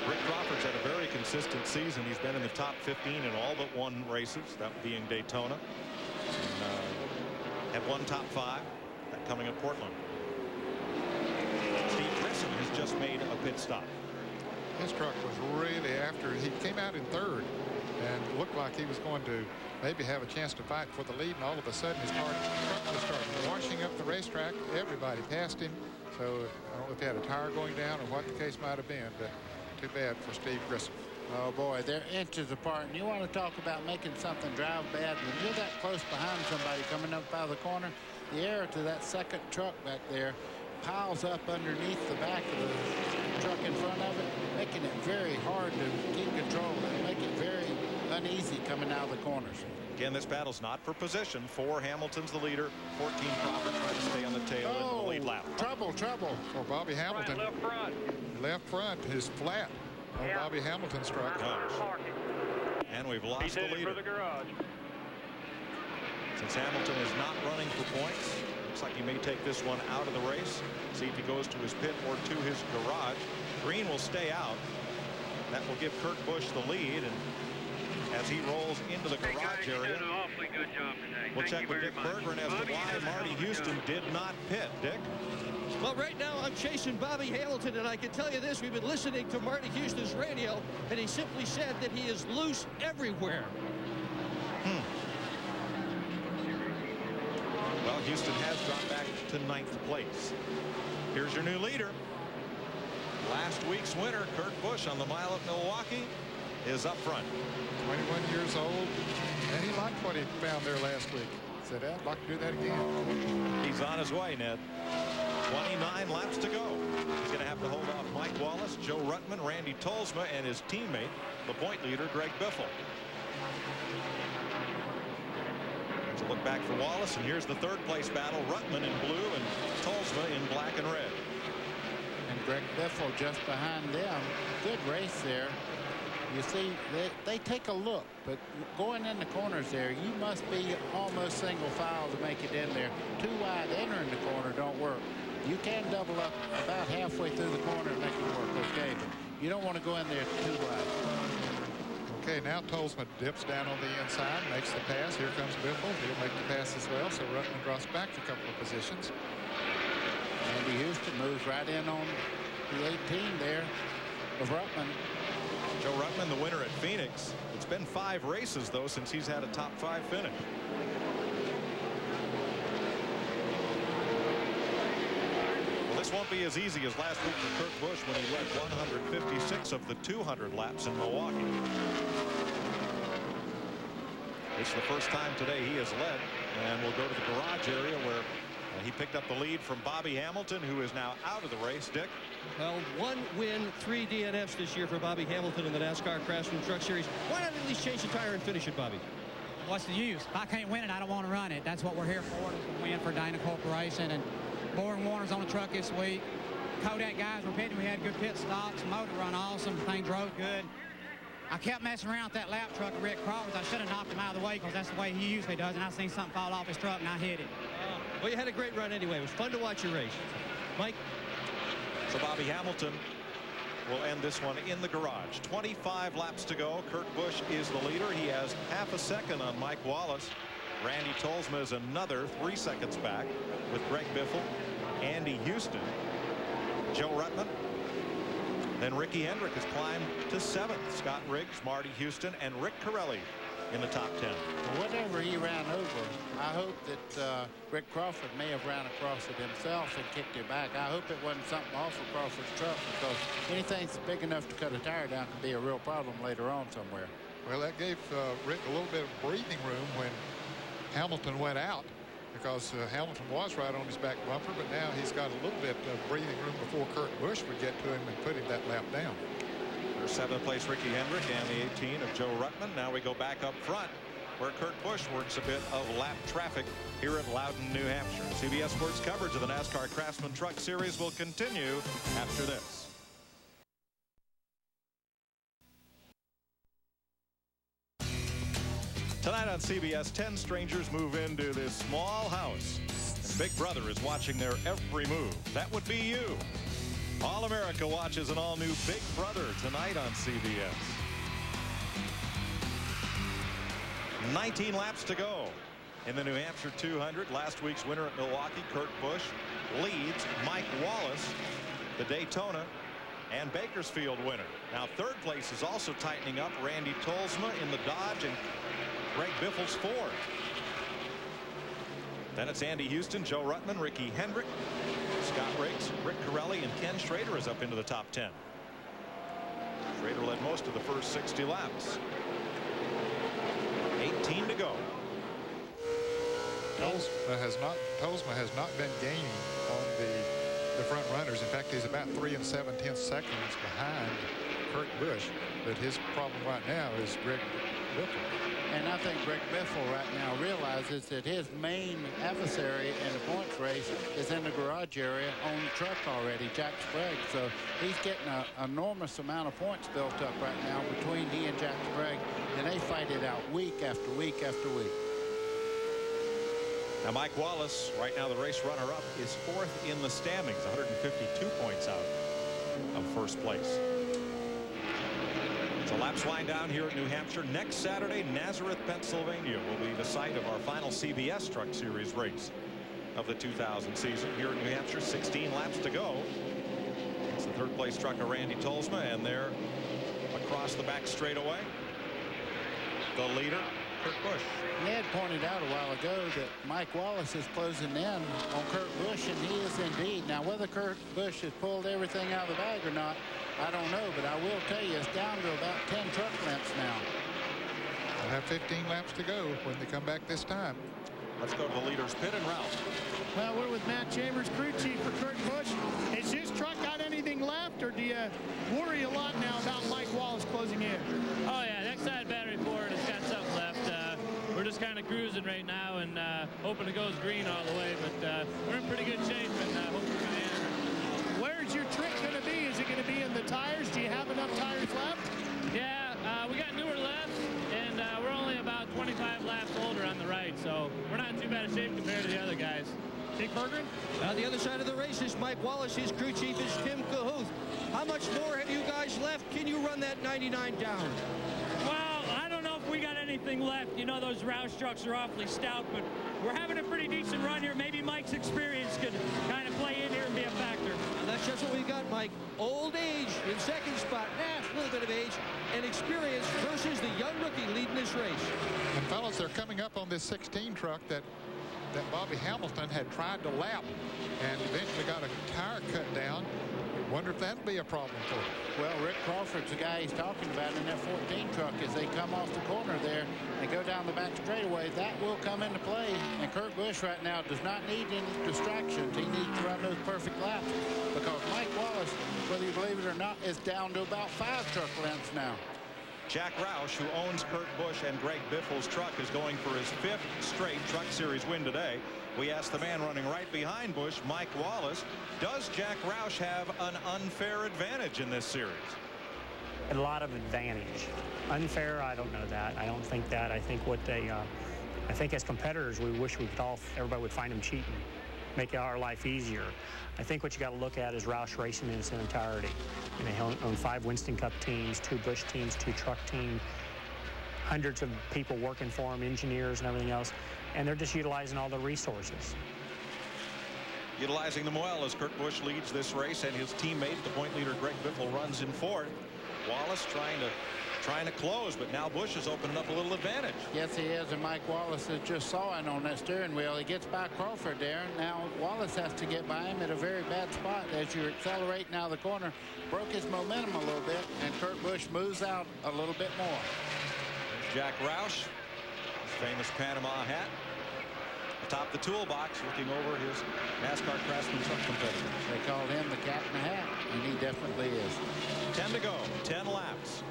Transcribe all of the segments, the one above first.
Rick Crawford's had a very consistent season. He's been in the top 15 in all but one races, that being Daytona. And, had one top 5, that coming at Portland. Steve Grissom has just made a pit stop. His truck was really after. He came out in 3rd and looked like he was going to maybe have a chance to fight for the lead, and all of a sudden his truck just started washing up the racetrack. Everybody passed him. So I don't know if he had a tire going down or what the case might have been, but too bad for Steve Grissom. Oh boy, they're inches apart, and you want to talk about making something drive bad. When you're that close behind somebody coming up out of the corner, the air to that second truck back there piles up underneath the back of the truck in front of it, making it very hard to keep control and make it very uneasy coming out of the corners. Again, this battle's not for position. 4, Hamilton's the leader. 14, Crawford trying to stay on the tail end of the lead lap. Trouble. For Bobby Hamilton. Left front is flat on Bobby Hamilton's truck. And we've lost the leader. Since Hamilton is not running for points, looks like he may take this one out of the race. See if he goes to his pit or to his garage. Green will stay out. That will give Kurt Busch the lead. And as he rolls into the garage area, we'll check with Dick Berggren as to why Marty Houston did not pit. Dick? Well, right now I'm chasing Bobby Hamilton, and I can tell you this. We've been listening to Marty Houston's radio, and he simply said that he is loose everywhere. Well, Houston has dropped back to 9th place. Here's your new leader. Last week's winner, Kurt Busch, on the mile at Milwaukee, is up front. 21 years old, and he liked what he found there last week. Said, I'd like to do that again. He's on his way, Ned. 29 laps to go. He's going to have to hold off Mike Wallace, Joe Ruttman, Randy Tolsma, and his teammate, the point leader, Greg Biffle. There's a look back for Wallace, and here's the 3rd place battle. Ruttman in blue and Tolsma in black and red. And Greg Biffle just behind them. Good race there. You see, they take a look, but going in the corners there, you must be almost single file to make it in there. Too wide entering the corner don't work. You can double up about halfway through the corner and make it work okay, but you don't want to go in there too wide. Okay, now Tolsma dips down on the inside, makes the pass. Here comes Biffle. He'll make the pass as well, so Ruttman drops back a couple of positions. Andy Houston moves right in on the 18 there of Ruttman. Joe Ruttman, the winner at Phoenix. It's been 5 races, though, since he's had a top 5 finish. Well, this won't be as easy as last week for Kurt Busch when he led 156 of the 200 laps in Milwaukee. It's the first time today he has led, and we'll go to the garage area where he picked up the lead from Bobby Hamilton, who is now out of the race. Dick? Well, 1 win, 3 DNFs this year for Bobby Hamilton in the NASCAR Craftsman Truck Series. Why not at least change the tire and finish it, Bobby? What's the use? If I can't win it, I don't want to run it. That's what we're here for, to win for Dana Corporation. And Boring Warner's on the truck this week. Kodak guys were pitting. We had good pit stops. Motor run awesome. Things rode good. I kept messing around with that lap truck of Rick Crawford. I should have knocked him out of the way because that's the way he usually does. And I seen something fall off his truck, and I hit it. Well, you had a great run anyway. It was fun to watch your race. Mike? So Bobby Hamilton will end this one in the garage. 25 laps to go. Kurt Busch is the leader. He has half a second on Mike Wallace. Randy Tolsma is another 3 seconds back with Greg Biffle, Andy Houston, Joe Ruttman. Then Ricky Hendrick has climbed to 7th. Scott Riggs, Marty Houston, and Rick Corelli in the top 10. Whatever he ran over, I hope that Rick Crawford may have ran across it himself and kicked it back. I hope it wasn't something off of Crawford's truck, because anything that's big enough to cut a tire down can be a real problem later on somewhere. Well, that gave Rick a little bit of breathing room when Hamilton went out, because Hamilton was right on his back bumper, but now he's got a little bit of breathing room before Kurt Busch would get to him and put him that lap down. There's 7th place Ricky Hendrick and the 18 of Joe Ruttman. Now we go back up front where Kurt Busch works a bit of lap traffic here at Loudon, New Hampshire. CBS Sports coverage of the NASCAR Craftsman Truck Series will continue after this. Tonight on CBS, 10 strangers move into this small house. And Big Brother is watching their every move. That would be you. All America watches an all-new Big Brother tonight on CBS. 19 laps to go in the New Hampshire 200. Last week's winner at Milwaukee, Kurt Busch, leads Mike Wallace, the Daytona and Bakersfield winner. Now third place is also tightening up. Randy Tolsma in the Dodge and Greg Biffle's fourth. Then it's Andy Houston, Joe Ruttman, Ricky Hendrick, Scott Riggs, Rick Corelli, and Ken Schrader is up into the top 10. Schrader led most of the first 60 laps. 18 to go. Tolsma has not been gaining on the front runners. In fact, he's about 3 7/10 seconds behind Kurt Busch. But his problem right now is Greg Biffle. And I think Greg Biffle right now realizes that his main adversary in the points race is in the garage area on the truck already, Jack Sprague. So he's getting an enormous amount of points built up right now between he and Jack Sprague, and they fight it out week after week after week. Now Mike Wallace, right now the race runner-up, is fourth in the standings, 152 points out of first place. So laps wind down here at New Hampshire. Next Saturday, Nazareth, Pennsylvania will be the site of our final CBS Truck Series race of the 2000 season. Here at New Hampshire, 16 laps to go. It's the third place trucker Randy Tolsma, and there across the back straightaway, the leader, Kurt Busch. Ned pointed out a while ago that Mike Wallace is closing in on Kurt Busch, and he is indeed. Now, whether Kurt Busch has pulled everything out of the bag or not, I don't know, but I will tell you it's down to about 10 truck lengths now. We'll have 15 laps to go when they come back this time. Let's go to the leaders pit and route. Well, we're with Matt Chambers, crew chief for Kurt Busch. Is his truck got anything left, or do you worry a lot now about Mike Wallace closing in? Oh yeah, next side battery forward has got something left. We're just kind of cruising right now and hoping it goes green all the way, but we're in pretty good shape and hoping for the end. Where's your trick going to be? Is it going to be in the tires? Do you have enough tires left? Yeah, we got newer left, and we're only about 25 laps older on the right, so we're not in too bad a shape compared to the other guys. Dick Berggren? On the other side of the race is Mike Wallace. His crew chief is Tim Cahuth. How much more have you guys left? Can you run that 99 down? Well, I don't know if we got anything left. You know, those Roush trucks are awfully stout, but we're having a pretty decent run here. Maybe Mike's experience could kind of play in here and be a factor. And that's just what we got, Mike. Old age in second spot. A little bit of age and experience versus the young rookie leading this race. And fellas, they're coming up on this 16 truck that Bobby Hamilton had tried to lap and eventually got a tire cut down. Wonder if that'll be a problem for him. Well, Rick Crawford's the guy he's talking about in that 14 truck. As they come off the corner there and go down the back straightaway, that will come into play. And Kurt Busch right now does not need any distractions. He needs to run those perfect laps because Mike Wallace, whether you believe it or not, is down to about 5 truck lengths now. Jack Roush, who owns Kurt Busch and Greg Biffle's truck, is going for his 5th straight Truck Series win today. We asked the man running right behind Busch, Mike Wallace, does Jack Roush have an unfair advantage in this series? A lot of advantage. Unfair, I don't know that. I don't think that. I think I think as competitors, we wish everybody would find them cheating, make our life easier. I think what you got to look at is Roush Racing in its entirety. And they own 5 Winston Cup teams, 2 Busch teams, 2 truck teams, hundreds of people working for them, engineers and everything else, and they're just utilizing all the resources. Utilizing them well as Kurt Busch leads this race, and his teammate, the point leader Greg Biffle, runs in 4th. Wallace trying to close, but now Busch is opening up a little advantage. Yes, he is, and Mike Wallace is just sawing on that steering wheel. He gets by Crawford there. Now Wallace has to get by him at a very bad spot as you're accelerating out of the corner. Broke his momentum a little bit, and Kurt Busch moves out a little bit more. There's Jack Roush, his famous Panama hat, atop the toolbox, looking over his NASCAR Craftsman truck competitor. They called him the cat in the hat, and he definitely is. 10 to go, 10 laps.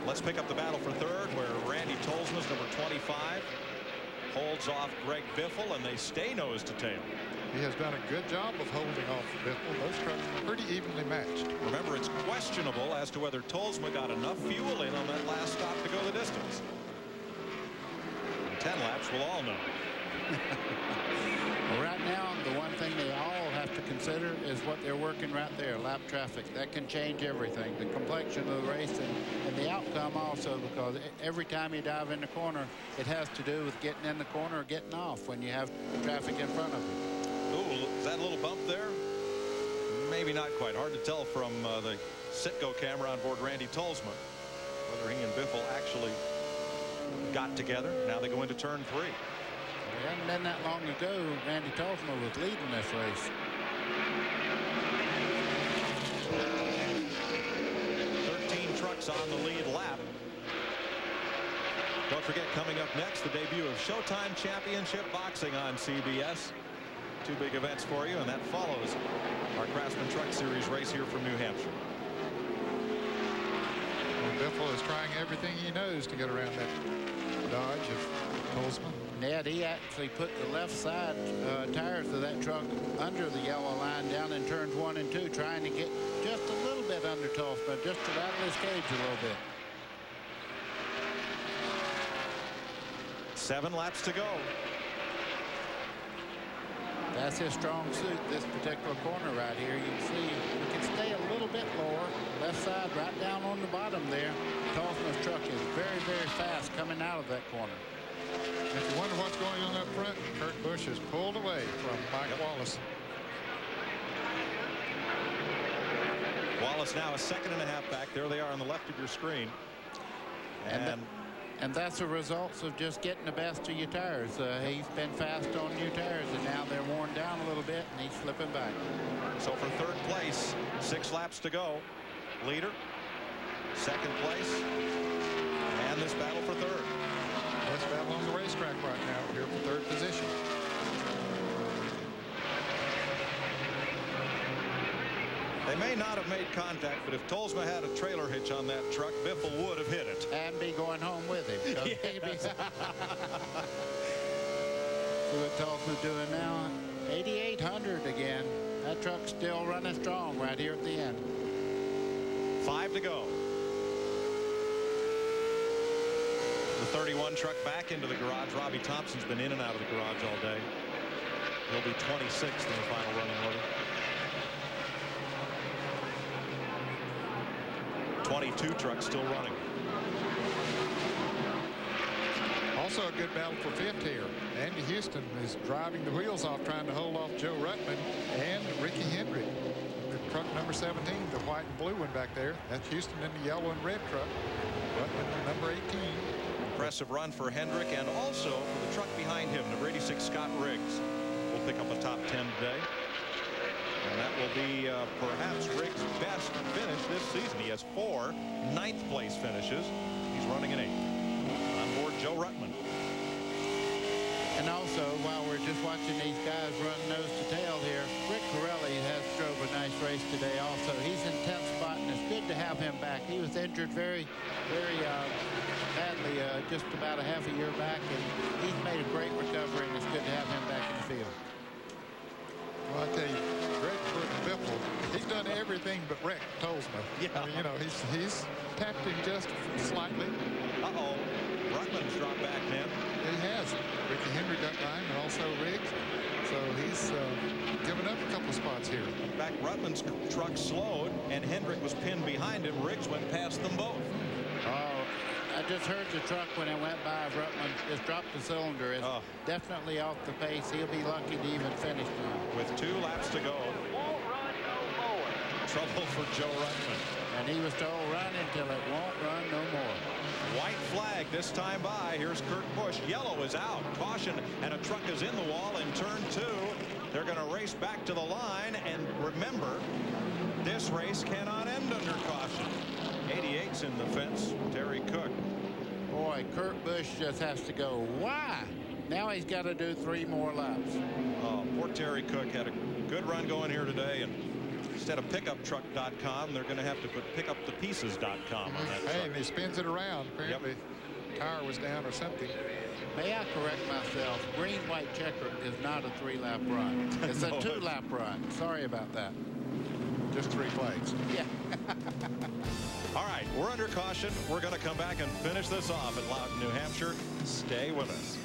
Let's pick up the battle for third, where Randy Tolsma's number 25 holds off Greg Biffle, and they stay nose to tail. He has done a good job of holding off Biffle. Those trucks are pretty evenly matched. Remember, it's questionable as to whether Tolsma got enough fuel in on that last stop to go the distance. In 10 laps, we'll all know. Well, right now, the one thing they all have to to consider is what they're working right there, lap traffic. That can change everything, the complexion of the race and the outcome also, because every time you dive in the corner, it has to do with getting in the corner or getting off when you have traffic in front of you. Ooh, is that a little bump there? Maybe not quite. Hard to tell from the Citgo camera on board Randy Tolsma whether he and Biffle actually got together. Now they go into turn 3. It hadn't been that long ago Randy Tolsma was leading this race. 13 trucks on the lead lap. Don't forget, coming up next, the debut of Showtime Championship Boxing on CBS. 2 big events for you, and that follows our Craftsman Truck Series race here from New Hampshire. Biffle is trying everything he knows to get around that dodge of Tolsma. Ned, he actually put the left side tires of that truck under the yellow line down in turns 1 and 2, trying to get just a little bit under Tolsma, just to rattle his cage a little bit. 7 laps to go. That's his strong suit, this particular corner right here. You can see we can stay a little bit lower. Left side right down on the bottom there. Tolsma's truck is very, very fast coming out of that corner. If you wonder what's going on up front, Kurt Busch is pulled away from Mike Wallace. Wallace now a 2.5 seconds back. There they are on the left of your screen. And that's a result of just getting the best of your tires. He's been fast on new tires, and now they're worn down a little bit, and he's slipping back. So for 3rd place, 6 laps to go. Leader, 2nd place, and this battle for 3rd. Best battle on the racetrack right now, here for 3rd position. They may not have made contact, but if Tolsma had a trailer hitch on that truck, Biffle would have hit it. And be going home with him. Yeah. See what Tolsma's doing now. 8,800 again. That truck's still running strong right here at the end. 5 to go. The 31 truck back into the garage. Robbie Thompson's been in and out of the garage all day. He'll be 26th in the final running order. 22 trucks still running. Also a good battle for 5th here. Andy Houston is driving the wheels off, trying to hold off Joe Ruttman and Ricky Hendrick. The truck number 17, the white and blue one back there. That's Houston in the yellow and red truck. Ruttman number 18. Impressive run for Hendrick, and also for the truck behind him, number 86 Scott Riggs will pick up a top 10 today. And that will be perhaps Riggs' best finish this season. He has 4 9th place finishes. He's running an 8th. On board Joe Ruttman. And also, while we're just watching these guys run nose to tail here, Rick Corelli has drove a nice race today also. He's in 10th spot, and it's good to have him back. He was injured very badly just about a half a year back, and he's made a great recovery, and it's good to have him back in the field. Well, I tell you, Greg Biffle, he's done everything but wreck Tolsma. Yeah. I mean, you know, he's tapped him just slightly. Uh-oh. Ruttman's dropped back, man. He has. Ricky Henry got behind, and also Riggs. So he's given up a couple spots here. In fact, Ruttman's truck slowed, and Hendrick was pinned behind him. Riggs went past them both. Oh, I just heard the truck when it went by. Ruttman just dropped the cylinder. It's definitely off the pace. He'll be lucky to even finish now. With 2 laps to go. Won't run no more. Trouble for Joe Ruttman. And he was told run until it won't run no more. White flag this time by. Here's Kurt Busch. Yellow is out. Caution, and a truck is in the wall in turn 2. They're going to race back to the line. And remember, this race cannot end under caution. 88's in the fence. Terry Cook. Boy, Kurt Busch just has to go. Why? Now he's got to do 3 more laps. Oh, poor Terry Cook had a good run going here today, and instead of pickuptruck.com, they're going to have to put pickupthepieces.com on that truck. Hey, and he spins it around. Apparently, tire was down or something. May I correct myself? Green, white checker is not a 3-lap run. It's a 2-lap run. Sorry about that. Just 3 flags. Yeah. All right, we're under caution. We're going to come back and finish this off at Loudon, New Hampshire. Stay with us.